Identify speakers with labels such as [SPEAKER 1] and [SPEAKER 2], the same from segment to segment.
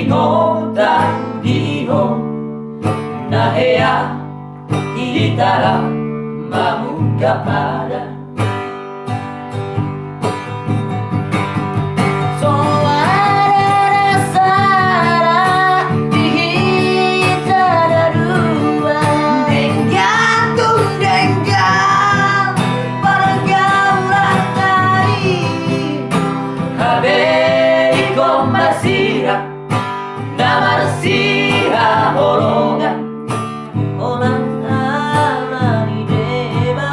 [SPEAKER 1] ngota diho nahea hitara mamuka pada Namarsiha holongan orang ala di deba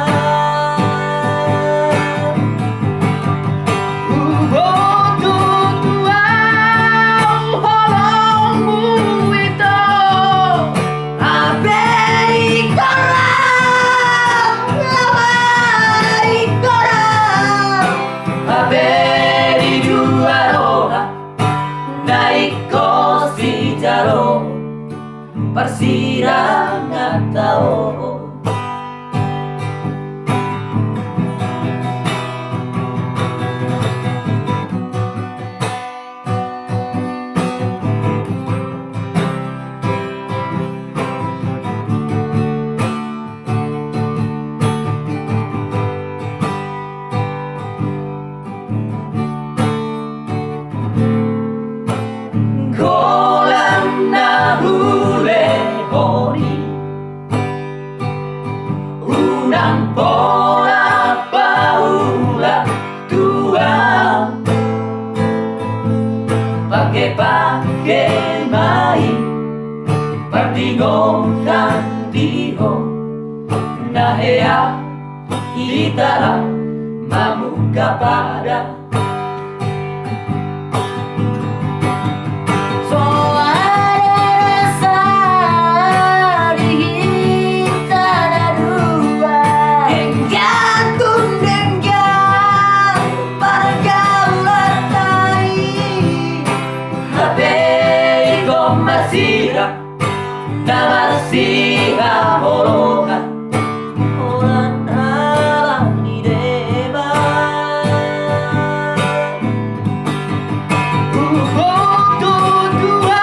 [SPEAKER 1] tutuang holongmu itu abei korang abei korang abei dua roha naik kosi jalo persirangan tao pola paula tua pakai main pertinggokan diho nahea hitara mamuka pada Masira, namarsiha holongan orang ala di deba tutuang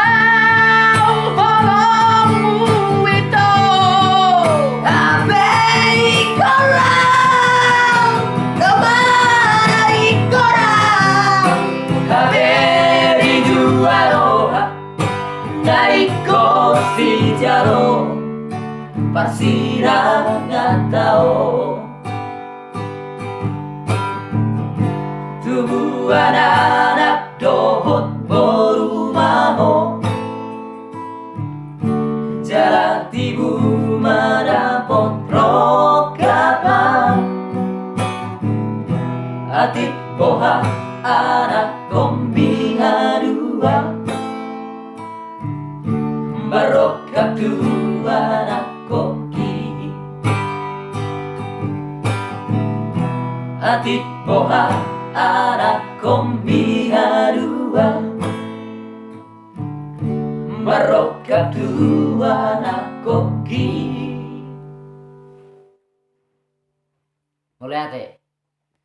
[SPEAKER 1] holongmu itu abei korang kemana korang abei dua roha naik kosi jalo persirangan tao tubuh anak dohot borumaho jalan tibu madapot rokapan atik boha anak kombingan dua barokah Tuhan aku kini atik poha anak kombi dua barokah Tuhan aku kini mulai ate